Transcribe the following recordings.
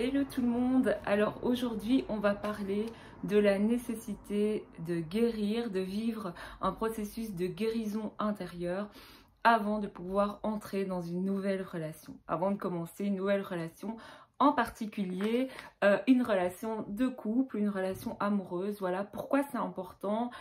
Hello tout le monde, alors aujourd'hui on va parler de la nécessité de guérir, de vivre un processus de guérison intérieure avant de pouvoir entrer dans une nouvelle relation, avant de commencer une nouvelle relation, en particulier une relation de couple, une relation amoureuse. Voilà pourquoi c'est important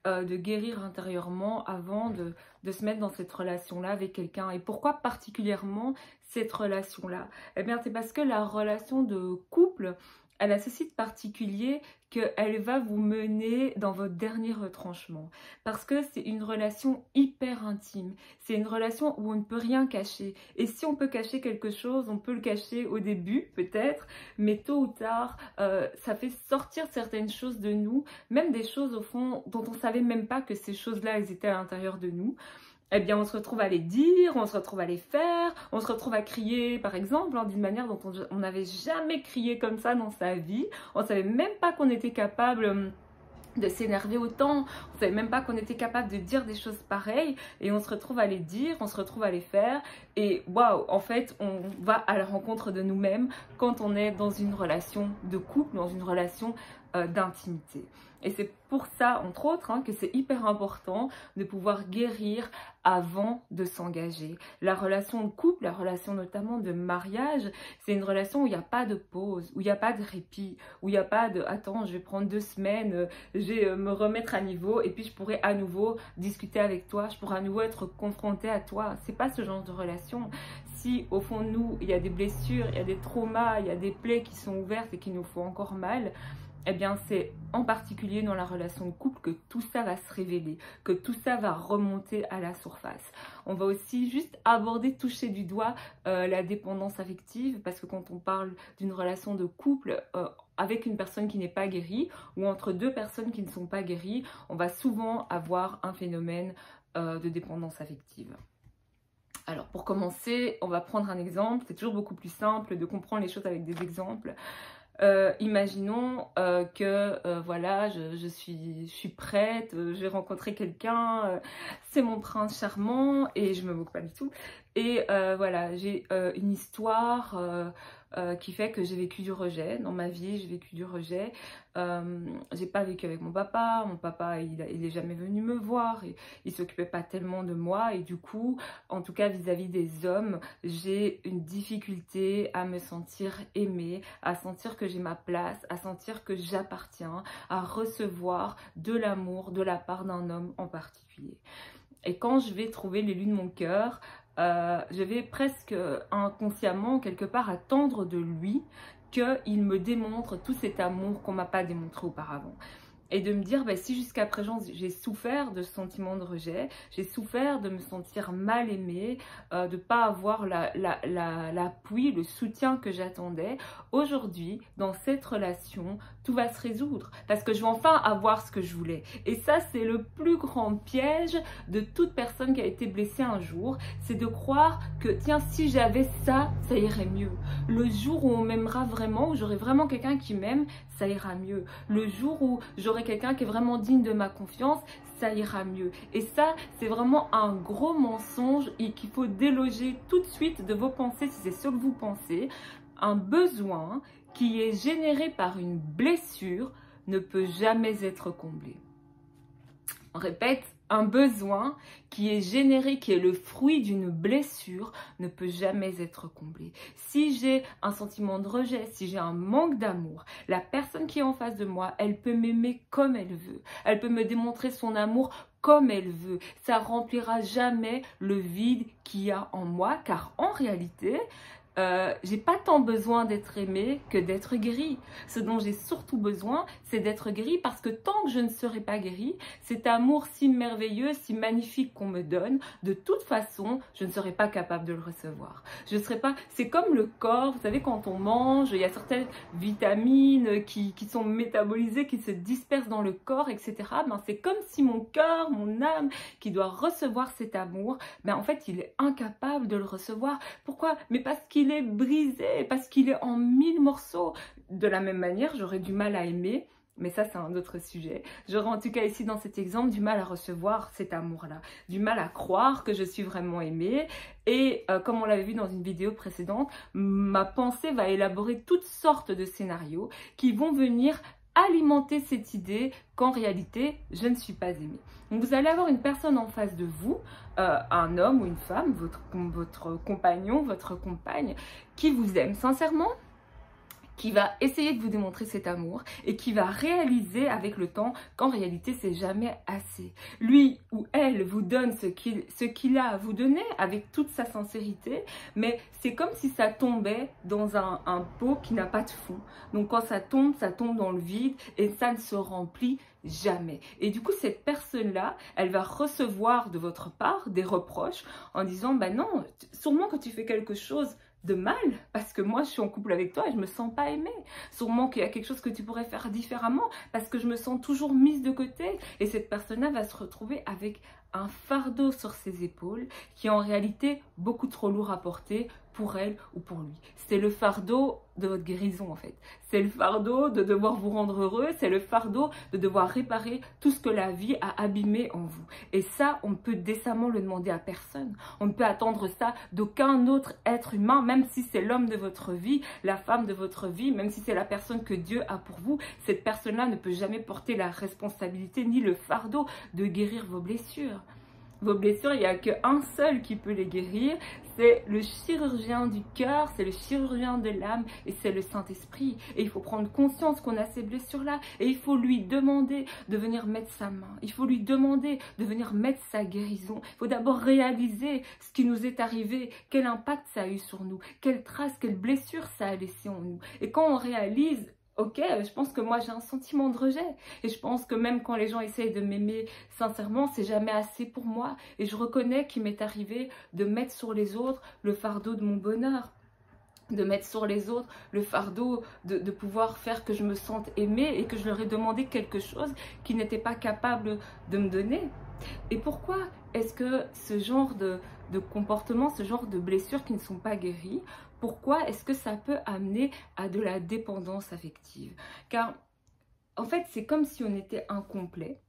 de guérir intérieurement avant de se mettre dans cette relation-là avec quelqu'un. Et pourquoi particulièrement cette relation-là? Eh bien, c'est parce que la relation de couple, elle a ceci de particulier qu'elle va vous mener dans votre dernier retranchement. Parce que c'est une relation hyper intime. C'est une relation où on ne peut rien cacher. Et si on peut cacher quelque chose, on peut le cacher au début, peut-être, mais tôt ou tard, ça fait sortir certaines choses de nous, même des choses au fond dont on ne savait même pas que ces choses-là, elles étaient à l'intérieur de nous. Eh bien, on se retrouve à les dire, on se retrouve à les faire, on se retrouve à crier, par exemple, d'une manière dont on n'avait jamais crié comme ça dans sa vie. On ne savait même pas qu'on était capable de s'énerver autant, on savait même pas qu'on était capable de dire des choses pareilles et on se retrouve à les dire, on se retrouve à les faire et waouh, en fait on va à la rencontre de nous-mêmes quand on est dans une relation de couple, dans une relation d'intimité. Et c'est pour ça, entre autres, que c'est hyper important de pouvoir guérir avant de s'engager. La relation de couple, la relation notamment de mariage, c'est une relation où il n'y a pas de pause, où il n'y a pas de répit, où il n'y a pas de « attends, je vais prendre 2 semaines, je vais me remettre à niveau et puis je pourrai à nouveau discuter avec toi, je pourrai à nouveau être confrontée à toi ». C'est pas ce genre de relation. Si au fond de nous, il y a des blessures, il y a des traumas, il y a des plaies qui sont ouvertes et qui nous font encore mal, eh bien c'est en particulier dans la relation de couple que tout ça va se révéler, que tout ça va remonter à la surface. On va aussi juste aborder, toucher du doigt la dépendance affective, parce que quand on parle d'une relation de couple avec une personne qui n'est pas guérie, ou entre deux personnes qui ne sont pas guéries, on va souvent avoir un phénomène de dépendance affective. Alors pour commencer, on va prendre un exemple, c'est toujours beaucoup plus simple de comprendre les choses avec des exemples. Imaginons que voilà, je suis prête, j'ai rencontré quelqu'un, c'est mon prince charmant et je me moque pas du tout. Et voilà, j'ai une histoire qui fait que j'ai vécu du rejet dans ma vie, j'ai vécu du rejet. J'ai pas vécu avec mon papa il est jamais venu me voir, et il s'occupait pas tellement de moi et du coup, en tout cas vis-à-vis des hommes, j'ai une difficulté à me sentir aimée, à sentir que j'ai ma place, à sentir que j'appartiens, à recevoir de l'amour de la part d'un homme en particulier. Et quand je vais trouver l'élu de mon cœur, je vais presque inconsciemment quelque part attendre de lui qu'il me démontre tout cet amour qu'on ne m'a pas démontré auparavant. Et de me dire, si jusqu'à présent j'ai souffert de ce sentiment de rejet, j'ai souffert de me sentir mal aimée, de ne pas avoir l'appui, le soutien que j'attendais, aujourd'hui, dans cette relation, tout va se résoudre. Parce que je vais enfin avoir ce que je voulais. Et ça, c'est le plus grand piège de toute personne qui a été blessée un jour, c'est de croire que, tiens, si j'avais ça, ça irait mieux. Le jour où on m'aimera vraiment, où j'aurai vraiment quelqu'un qui m'aime, ça ira mieux. Le jour où j'aurai quelqu'un qui est vraiment digne de ma confiance, ça ira mieux. Et ça, c'est vraiment un gros mensonge et qu'il faut déloger tout de suite de vos pensées si c'est ce que vous pensez. Un besoin qui est généré par une blessure ne peut jamais être comblé. On répète, un besoin qui est généré, qui est le fruit d'une blessure, ne peut jamais être comblé. Si j'ai un sentiment de rejet, si j'ai un manque d'amour, la personne qui est en face de moi, elle peut m'aimer comme elle veut. Elle peut me démontrer son amour comme elle veut. Ça remplira jamais le vide qu'il y a en moi, car en réalité, j'ai pas tant besoin d'être aimée que d'être guérie. Ce dont j'ai surtout besoin, c'est d'être guérie, parce que tant que je ne serai pas guérie, cet amour si merveilleux, si magnifique qu'on me donne, de toute façon, je ne serai pas capable de le recevoir. Je serai pas. C'est comme le corps, vous savez, quand on mange, il y a certaines vitamines qui sont métabolisées, qui se dispersent dans le corps, etc. C'est comme si mon cœur, mon âme, qui doit recevoir cet amour, en fait, il est incapable de le recevoir. Pourquoi? Mais parce qu'il est brisé, parce qu'il est en 1000 morceaux. De la même manière, j'aurais du mal à aimer Mais ça, c'est un autre sujet. J'aurais en tout cas ici dans cet exemple du mal à recevoir cet amour-là, du mal à croire que je suis vraiment aimée. Et comme on l'avait vu dans une vidéo précédente, ma pensée va élaborer toutes sortes de scénarios qui vont venir alimenter cette idée qu'en réalité, je ne suis pas aimée. Donc vous allez avoir une personne en face de vous, un homme ou une femme, votre compagnon, votre compagne, qui vous aime sincèrement, qui va essayer de vous démontrer cet amour et qui va réaliser avec le temps qu'en réalité c'est jamais assez. Lui ou elle vous donne ce qu'il a à vous donner avec toute sa sincérité, mais c'est comme si ça tombait dans un pot qui n'a pas de fond. Donc quand ça tombe dans le vide et ça ne se remplit jamais. Et du coup, cette personne-là, elle va recevoir de votre part des reproches en disant, bah non, sûrement que tu fais quelque chose de mal, parce que moi je suis en couple avec toi et je me sens pas aimée. Sûrement qu'il y a quelque chose que tu pourrais faire différemment, parce que je me sens toujours mise de côté. Et cette personne-là va se retrouver avec un fardeau sur ses épaules qui est en réalité beaucoup trop lourd à porter pour elle ou pour lui. C'est le fardeau de votre guérison en fait. C'est le fardeau de devoir vous rendre heureux, c'est le fardeau de devoir réparer tout ce que la vie a abîmé en vous. Et ça, on ne peut décemment le demander à personne. On ne peut attendre ça d'aucun autre être humain, même si c'est l'homme de votre vie, la femme de votre vie, même si c'est la personne que Dieu a pour vous. Cette personne-là ne peut jamais porter la responsabilité ni le fardeau de guérir vos blessures. Vos blessures, il n'y a qu'un seul qui peut les guérir, c'est le chirurgien du cœur, c'est le chirurgien de l'âme et c'est le Saint-Esprit. Et il faut prendre conscience qu'on a ces blessures-là et il faut lui demander de venir mettre sa main. Il faut lui demander de venir mettre sa guérison. Il faut d'abord réaliser ce qui nous est arrivé, quel impact ça a eu sur nous, quelle trace, quelle blessure ça a laissé en nous. Et quand on réalise, ok, je pense que moi j'ai un sentiment de rejet et je pense que même quand les gens essayent de m'aimer sincèrement, c'est jamais assez pour moi et je reconnais qu'il m'est arrivé de mettre sur les autres le fardeau de mon bonheur, de mettre sur les autres le fardeau de pouvoir faire que je me sente aimée et que je leur ai demandé quelque chose qu'ils n'étaient pas capables de me donner. Et pourquoi est-ce que ce genre de comportement, ce genre de blessures qui ne sont pas guéries, pourquoi est-ce que ça peut amener à de la dépendance affective? Car en fait, c'est comme si on était incomplet.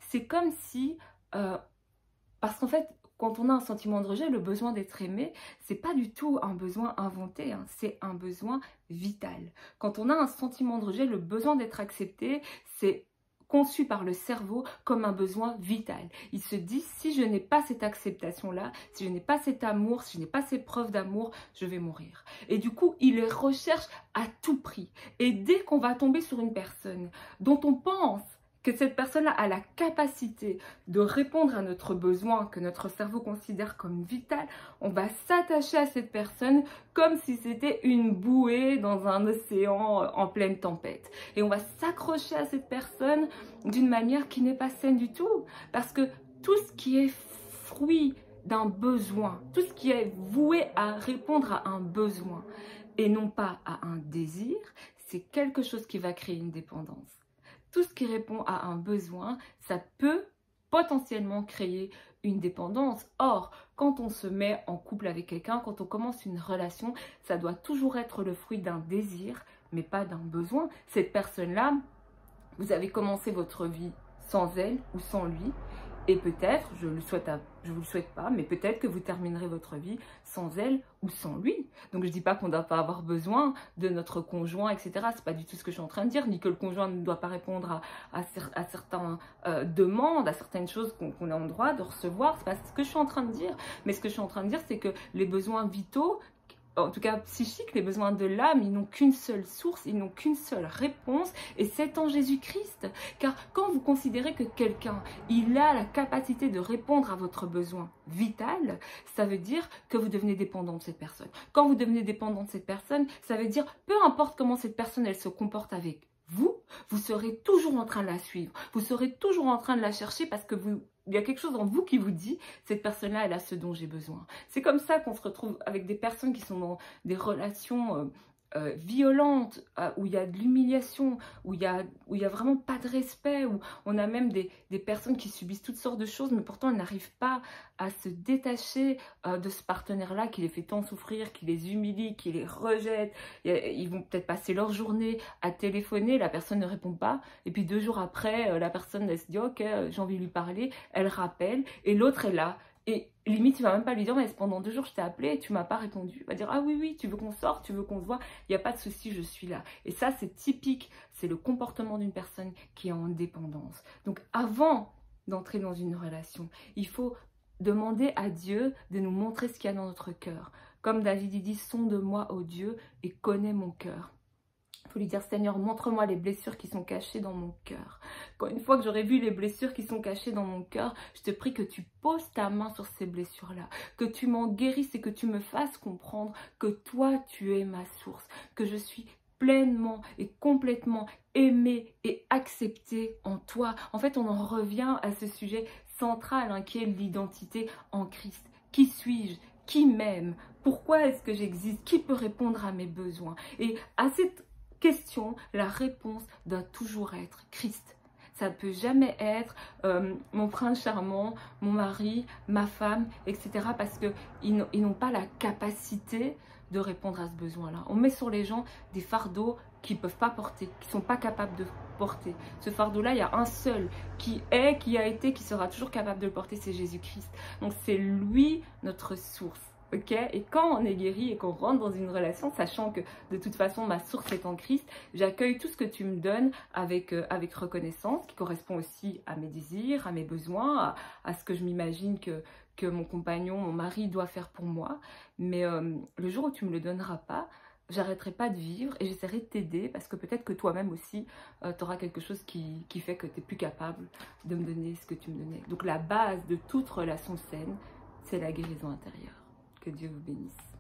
C'est comme si... parce qu'en fait, quand on a un sentiment de rejet, le besoin d'être aimé, c'est pas du tout un besoin inventé, hein, c'est un besoin vital. Quand on a un sentiment de rejet, le besoin d'être accepté, c'est conçu par le cerveau comme un besoin vital. Il se dit, si je n'ai pas cette acceptation-là, si je n'ai pas cet amour, si je n'ai pas ces preuves d'amour, je vais mourir. Et du coup, il les recherche à tout prix. Et dès qu'on va tomber sur une personne dont on pense que cette personne-là a la capacité de répondre à notre besoin que notre cerveau considère comme vital, on va s'attacher à cette personne comme si c'était une bouée dans un océan en pleine tempête. Et on va s'accrocher à cette personne d'une manière qui n'est pas saine du tout. Parce que tout ce qui est fruit d'un besoin, tout ce qui est voué à répondre à un besoin et non pas à un désir, c'est quelque chose qui va créer une dépendance. Tout ce qui répond à un besoin, ça peut potentiellement créer une dépendance. Or, quand on se met en couple avec quelqu'un, quand on commence une relation, ça doit toujours être le fruit d'un désir, mais pas d'un besoin. Cette personne-là, vous avez commencé votre vie sans elle ou sans lui. Et peut-être, je vous le souhaite pas, mais peut-être que vous terminerez votre vie sans elle ou sans lui. Donc je dis pas qu'on ne doit pas avoir besoin de notre conjoint, etc. C'est pas du tout ce que je suis en train de dire, ni que le conjoint ne doit pas répondre à certaines demandes, à certaines choses qu'on a en droit de recevoir. C'est pas ce que je suis en train de dire. Mais ce que je suis en train de dire, c'est que les besoins vitaux, en tout cas psychiques, les besoins de l'âme, ils n'ont qu'une seule source, ils n'ont qu'une seule réponse, et c'est en Jésus-Christ. Car quand vous considérez que quelqu'un, il a la capacité de répondre à votre besoin vital, ça veut dire que vous devenez dépendant de cette personne. Quand vous devenez dépendant de cette personne, ça veut dire, peu importe comment cette personne, elle se comporte avec vous, vous serez toujours en train de la suivre, vous serez toujours en train de la chercher parce que il y a quelque chose en vous qui vous dit, cette personne-là, elle a ce dont j'ai besoin. C'est comme ça qu'on se retrouve avec des personnes qui sont dans des relations violente, où il y a de l'humiliation, où il y a vraiment pas de respect, où on a même des personnes qui subissent toutes sortes de choses, mais pourtant elles n'arrivent pas à se détacher de ce partenaire-là qui les fait tant souffrir, qui les humilie, qui les rejette. Ils vont peut-être passer leur journée à téléphoner, la personne ne répond pas, et puis 2 jours après, la personne elle se dit ok, j'ai envie de lui parler, elle rappelle, et l'autre est là. Et limite, il va même pas lui dire, mais pendant 2 jours, je t'ai appelé et tu m'as pas répondu. Il va dire, ah oui, oui, tu veux qu'on sorte, tu veux qu'on se voit, il n'y a pas de souci, je suis là. Et ça, c'est typique, c'est le comportement d'une personne qui est en dépendance. Donc, avant d'entrer dans une relation, il faut demander à Dieu de nous montrer ce qu'il y a dans notre cœur. Comme David, il dit, sonde-moi, ô Dieu, et connais mon cœur. Il faut lui dire, Seigneur, montre-moi les blessures qui sont cachées dans mon cœur. Quand une fois que j'aurai vu les blessures qui sont cachées dans mon cœur, je te prie que tu poses ta main sur ces blessures-là, que tu m'en guérisses et que tu me fasses comprendre que toi, tu es ma source, que je suis pleinement et complètement aimée et acceptée en toi. En fait, on en revient à ce sujet central hein, qui est l'identité en Christ. Qui suis-je? Qui m'aime? Pourquoi est-ce que j'existe? Qui peut répondre à mes besoins? Et à cette question, la réponse doit toujours être Christ. Ça ne peut jamais être mon prince charmant, mon mari, ma femme, etc. Parce qu'ils n'ont pas la capacité de répondre à ce besoin-là. On met sur les gens des fardeaux qu'ils ne peuvent pas porter, qui ne sont pas capables de porter. Ce fardeau-là, il y a un seul qui est, qui a été, qui sera toujours capable de le porter, c'est Jésus-Christ. Donc c'est lui notre source. Okay, et quand on est guéri et qu'on rentre dans une relation, sachant que de toute façon ma source est en Christ, j'accueille tout ce que tu me donnes avec reconnaissance, qui correspond aussi à mes désirs, à mes besoins, à ce que je m'imagine que mon compagnon, mon mari doit faire pour moi. Mais le jour où tu me le donneras pas, j'arrêterai pas de vivre et j'essaierai de t'aider parce que peut-être que toi-même aussi, tu auras quelque chose qui fait que tu n'es plus capable de me donner ce que tu me donnais. Donc la base de toute relation saine, c'est la guérison intérieure. Que Dieu vous bénisse.